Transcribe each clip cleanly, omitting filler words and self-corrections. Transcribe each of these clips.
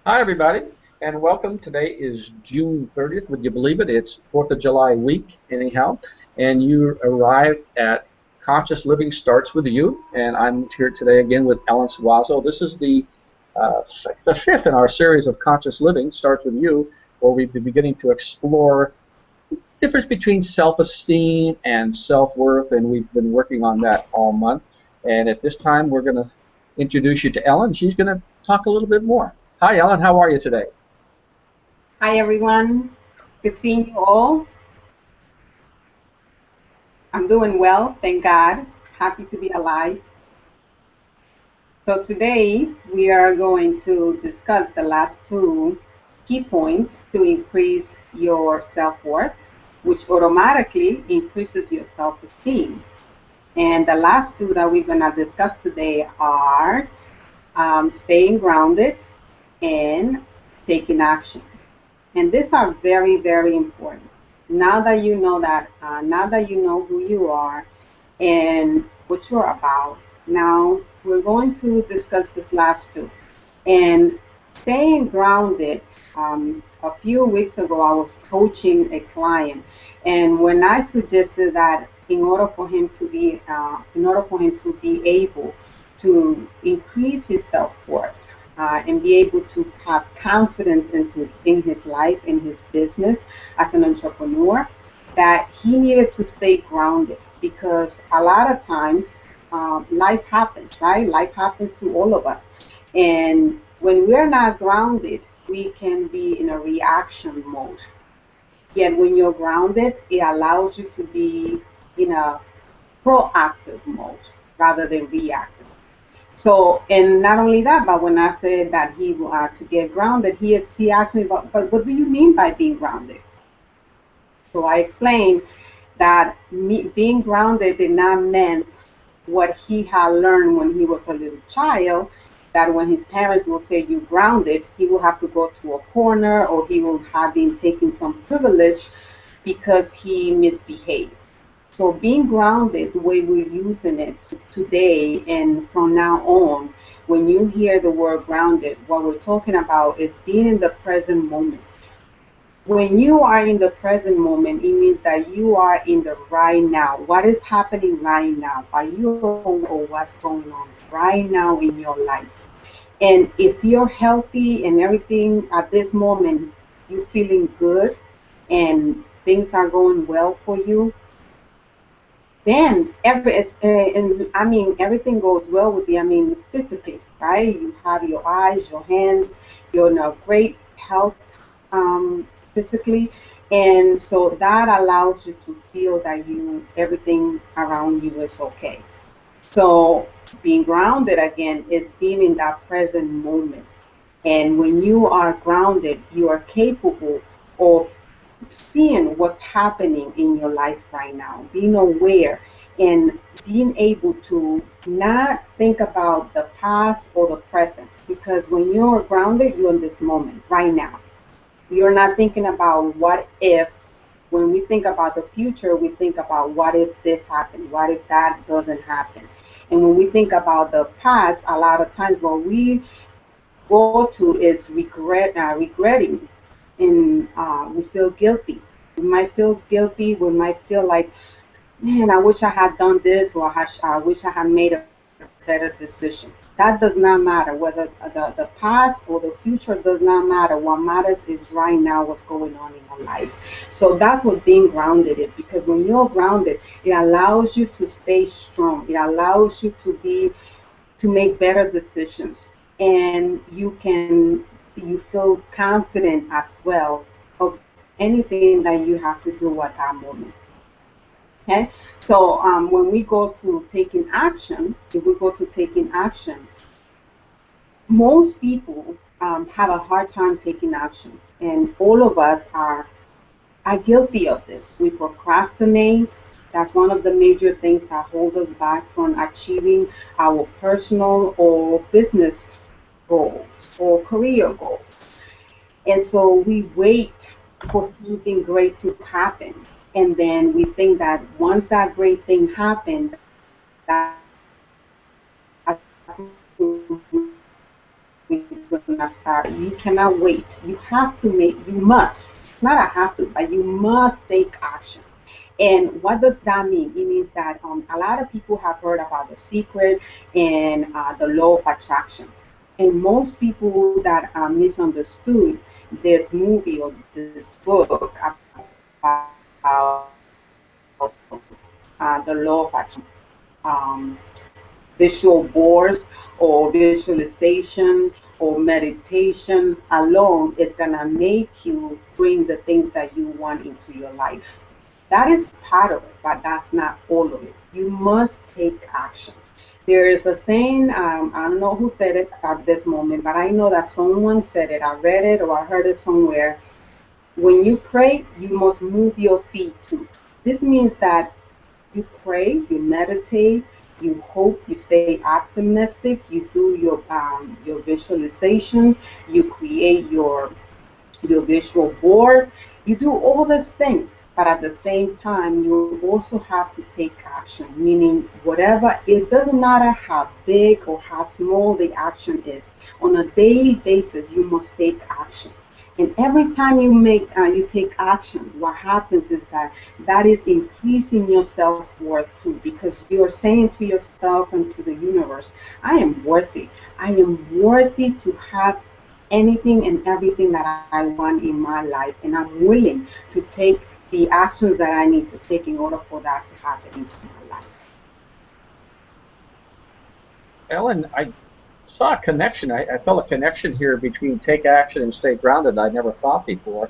Hi, everybody, and welcome. Today is June 30th. Would you believe it? It's 4th of July week, anyhow, and you arrived at Conscious Living Starts With You, and I'm here today again with Ellen Suazo. This is the fifth in our series of Conscious Living Starts With You, where we've been beginning to explore the difference between self-esteem and self-worth, and we've been working on that all month. And at this time, we're going to introduce you to Ellen. She's going to talk a little bit more. Hi, Ellen. How are you today? Hi everyone, good seeing you all. I'm doing well, thank God. Happy to be alive. So today we are going to discuss the last two key points to increase your self-worth, which automatically increases your self-esteem. And the last two that we're going to discuss today are staying grounded and taking action. And these are very, very important. Now that you know who you are and what you're about, now we're going to discuss this last two. And staying grounded, a few weeks ago, I was coaching a client, and when I suggested that in order for him to be able to increase his self-worth, and be able to have confidence in his life, in his business as an entrepreneur, that he needed to stay grounded because a lot of times life happens, right? Life happens to all of us. And when we're not grounded, we can be in a reaction mode. Yet when you're grounded, it allows you to be in a proactive mode rather than reactive. So, and not only that, but when I said that he to get grounded, he asked me, but what do you mean by being grounded? So I explained that being grounded did not mean what he had learned when he was a little child, that when his parents will say you grounded, he will have to go to a corner or he will have been taking some privilege because he misbehaved. So being grounded, the way we're using it today and from now on, when you hear the word grounded, what we're talking about is being in the present moment. When you are in the present moment, it means that you are in the right now. What is happening right now? Are you aware of what's going on right now in your life? And if you're healthy and everything at this moment, you feeling good and things are going well for you, then and I mean everything goes well with you. I mean physically, right? You have your eyes, your hands, you're in a great health physically, and so that allows you to feel that you everything around you is okay. So being grounded again is being in that present moment. And when you are grounded, you are capable of seeing what's happening in your life right now, being aware and being able to not think about the past or the present. Because when you're grounded, you're in this moment right now. You're not thinking about what if. When we think about the future, we think about what if this happened, what if that doesn't happen. And when we think about the past, a lot of times what we go to is regretting, and we feel guilty. We might feel guilty. We might feel like, man, I wish I had done this, or I wish I had made a better decision. That does not matter. Whether the past or the future does not matter. What matters is right now what's going on in your life. So that's what being grounded is, because when you're grounded, it allows you to stay strong. It allows you to make better decisions, and you feel confident as well of anything that you have to do at that moment. Okay, so when we go to taking action, if we go to taking action, most people have a hard time taking action, and all of us are guilty of this. We procrastinate. That's one of the major things that hold us back from achieving our personal or business goals or career goals. And so we wait for something great to happen. And then we think that once that great thing happened, that's when we can start we're gonna start. You cannot wait. You have to make. You must. It's not a have to, but you must take action. And what does that mean? It means that a lot of people have heard about the secret and the law of attraction. And most people that misunderstood this movie or this book about the law of attraction, visual boards or visualization or meditation alone is going to make you bring the things that you want into your life. That is part of it, but that's not all of it. You must take action. There is a saying, I don't know who said it at this moment, but I know that someone said it. I read it or I heard it somewhere. When you pray, you must move your feet too. This means that you pray, you meditate, you hope, you stay optimistic, you do your visualization, you create your visual board. You do all these things, but at the same time, you also have to take action, meaning whatever, it doesn't matter how big or how small the action is. On a daily basis, you must take action. And every time you take action, what happens is that that is increasing your self-worth too, because you're saying to yourself and to the universe, I am worthy. I am worthy to have anything and everything that I want in my life, and I'm willing to take the actions that I need to take in order for that to happen into my life. Ellen, I saw a connection. I felt a connection here between take action and stay grounded. I never thought before.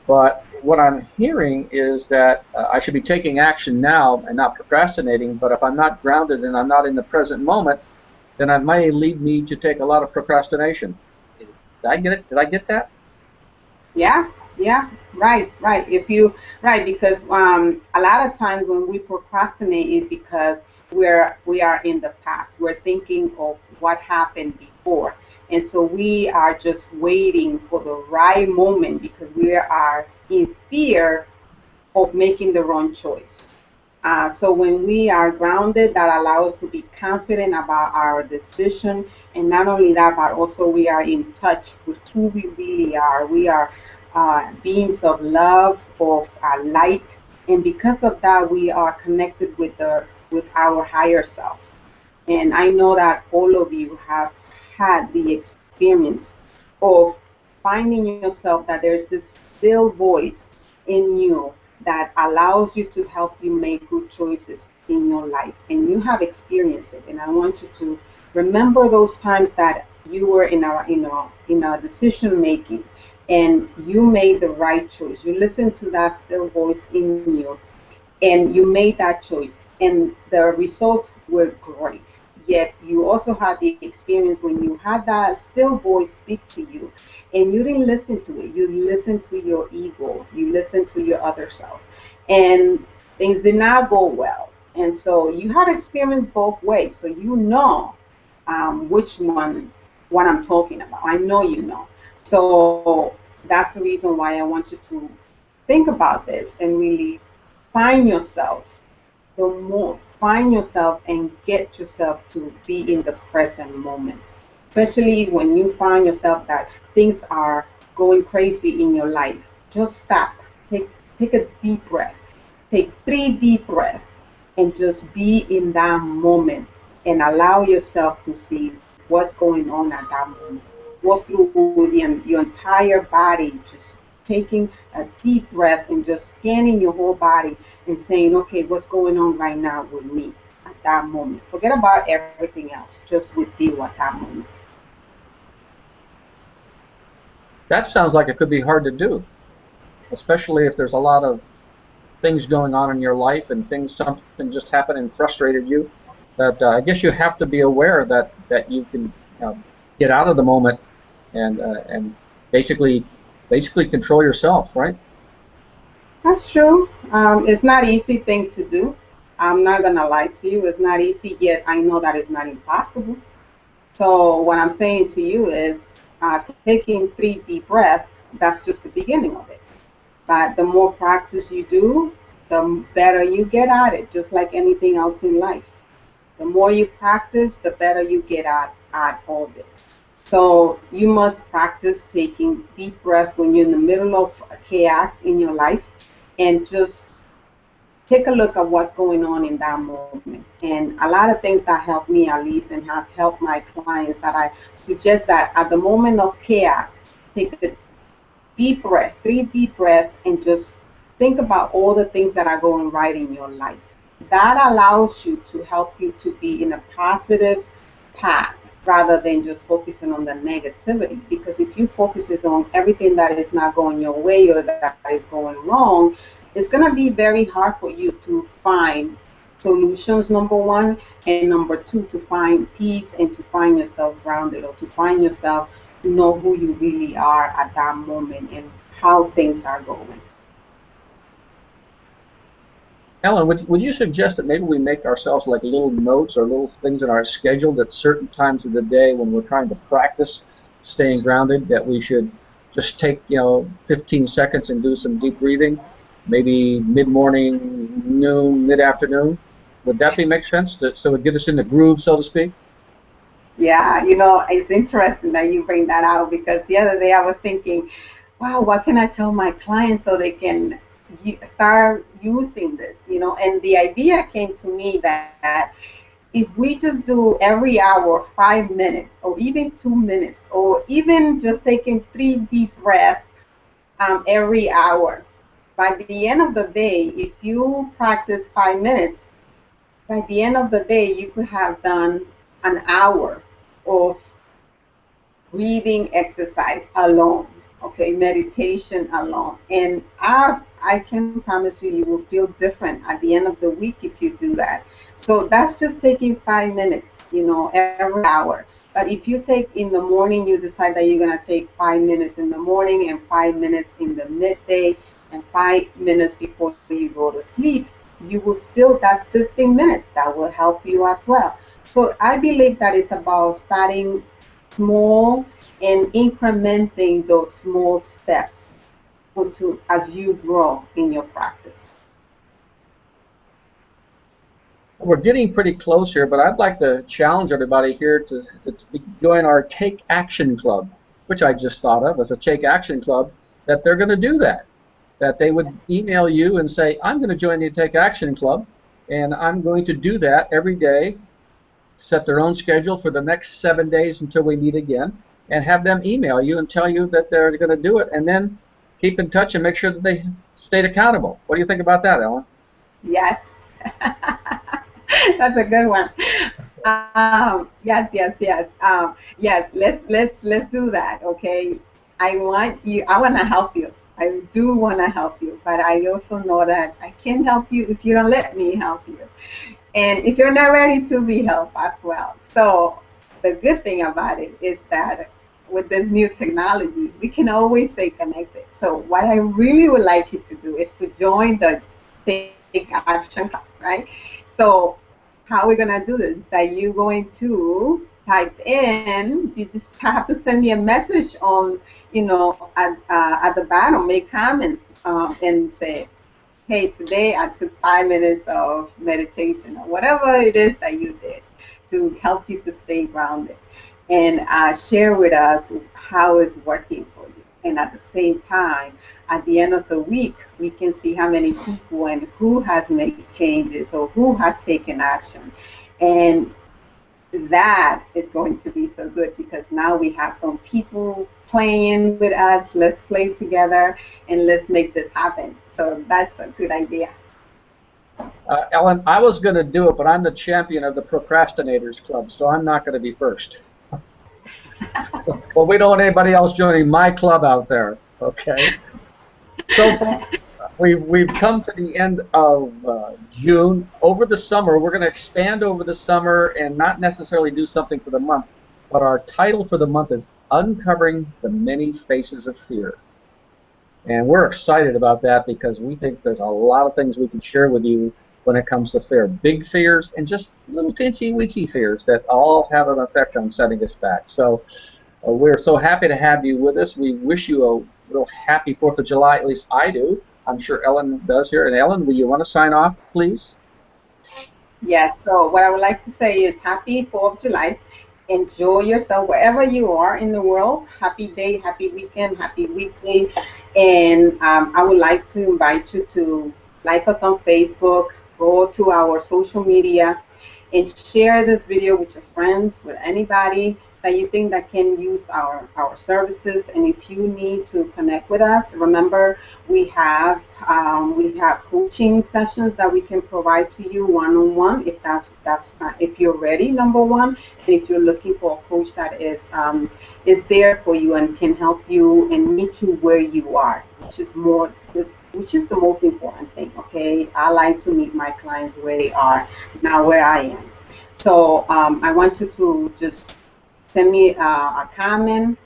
But what I'm hearing is that I should be taking action now and not procrastinating. But if I'm not grounded and I'm not in the present moment, then it may lead me to take a lot of procrastination. Did I get it? Did I get that? Yeah, yeah, right. If you right, because a lot of times when we procrastinate is because we are in the past. We're thinking of what happened before, and so we are just waiting for the right moment because we are in fear of making the wrong choice. So when we are grounded, that allows us to be confident about our decision, and not only that, but also we are in touch with who we really are. We are beings of love, of light, and because of that, we are connected with our higher self. And I know that all of you have had the experience of finding yourself that there's this still voice in you that allows you to help you make good choices in your life. And you have experienced it. And I want you to remember those times that you were in a decision making and you made the right choice. You listened to that still voice in you and you made that choice and the results were great. Yet you also had the experience when you had that still voice speak to you and you didn't listen to it. You listened to your ego, you listened to your other self, and things did not go well. And so you have experienced both ways, so you know which one what I'm talking about. I know you know. So that's the reason why I want you to think about this and really find yourself. The more find yourself and get yourself to be in the present moment, especially when you find yourself that things are going crazy in your life. Just stop, take a deep breath, take 3 deep breaths, and just be in that moment and allow yourself to see what's going on at that moment. Walk through your entire body, just taking a deep breath and just scanning your whole body and saying, okay, what's going on right now with me at that moment? Forget about everything else, just with you at that moment. That sounds like it could be hard to do, especially if there's a lot of things going on in your life and things something just happened and frustrated you. That I guess you have to be aware that you can get out of the moment and basically control yourself, right? That's true. It's not easy thing to do. I'm not gonna lie to you. It's not easy, yet I know that it's not impossible. So what I'm saying to you is taking 3 deep breaths, that's just the beginning of it. But the more practice you do, the better you get at it, just like anything else in life. The more you practice, the better you get at all this. So you must practice taking deep breath when you're in the middle of chaos in your life, and just take a look at what's going on in that moment. And a lot of things that help me, at least, and has helped my clients, that I suggest that at the moment of chaos, take a deep breath, 3 deep breaths, and just think about all the things that are going right in your life. That allows you to help you to be in a positive path rather than just focusing on the negativity. Because if you focus on everything that is not going your way or that is going wrong, it's going to be very hard for you to find solutions, number one, and number two, to find peace and to find yourself grounded, or to find yourself to know who you really are at that moment and how things are going. Ellen, would you suggest that maybe we make ourselves like little notes or little things in our schedule at certain times of the day when we're trying to practice staying grounded, that we should just take, 15 seconds and do some deep breathing, maybe mid-morning, noon, mid-afternoon? Would that be make sense? So it get us in the groove, so to speak? Yeah, it's interesting that you bring that out, because the other day I was thinking, wow, what can I tell my clients so they can start using this, And the idea came to me that if we just do every hour 5 minutes, or even 2 minutes, or even just taking 3 deep breaths every hour, by the end of the day, if you practice 5 minutes, by the end of the day, you could have done an hour of breathing exercise alone, okay, meditation alone. And I can promise you, you will feel different at the end of the week if you do that. So that's just taking 5 minutes, every hour. But if you take in the morning, you decide that you're going to take 5 minutes in the morning and 5 minutes in the midday and 5 minutes before you go to sleep, you will still, that's 15 minutes. That will help you as well. So I believe that it's about starting small and incrementing those small steps onto as you grow in your practice. We're getting pretty close here, but I'd like to challenge everybody here to join our Take Action Club, which I just thought of as a Take Action Club, that they're going to do that. That they would email you and say, I'm going to join the Take Action Club, and I'm going to do that every day, set their own schedule for the next 7 days until we meet again, and have them email you and tell you that they're going to do it, and then keep in touch and make sure that they stayed accountable. What do you think about that, Ellen? Yes. That's a good one. Yes, yes, yes. Yes, let's do that. Okay. I want to help you. I do want to help you, but I also know that I can't help you if you don't let me help you. And if you're not ready to be helped as well. So the good thing about it is that with this new technology, we can always stay connected. So what I really would like you to do is to join the Take Action Club, right? So how we're gonna do this is that you're going to type in. You just have to send me a message on, at the bottom, make comments, and say, hey, today I took 5 minutes of meditation, or whatever it is that you did to help you to stay grounded, and share with us how it's working for you. And at the same time, at the end of the week, we can see how many people and who has made changes or who has taken action. And that is going to be so good, because now we have some people playing with us. Let's play together and let's make this happen. So that's a good idea. Ellen, I was going to do it, but I'm the champion of the Procrastinators Club, so I'm not going to be first. Well, we don't want anybody else joining my club out there, okay? So, folks, we've come to the end of June. Over the summer, we're going to expand over the summer and not necessarily do something for the month, but our title for the month is Uncovering the Many Faces of Fear. And we're excited about that because we think there's a lot of things we can share with you when it comes to fear. Big fears and just little teensy weensy fears that all have an effect on setting us back. So we're so happy to have you with us. We wish you a real happy 4th of July. At least I do. I'm sure Ellen does here. And Ellen, will you want to sign off, please? Yes, so what I would like to say is happy 4th of July. enjoy yourself wherever you are in the world. Happy day, happy weekend, happy weekday. And I would like to invite you to like us on Facebook, go to our social media, and share this video with your friends, with anybody that you think that can use our services. And if you need to connect with us, remember we have coaching sessions that we can provide to you one-on-one if that's if you're ready, number one, and if you're looking for a coach that is there for you and can help you and meet you where you are, which is the most important thing. Okay, I like to meet my clients where they are, not where I am. So I want you to just send me a comment,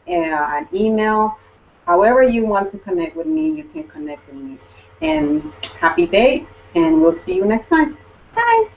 an email, however you want to connect with me, you can connect with me. And happy day, and we'll see you next time. Bye.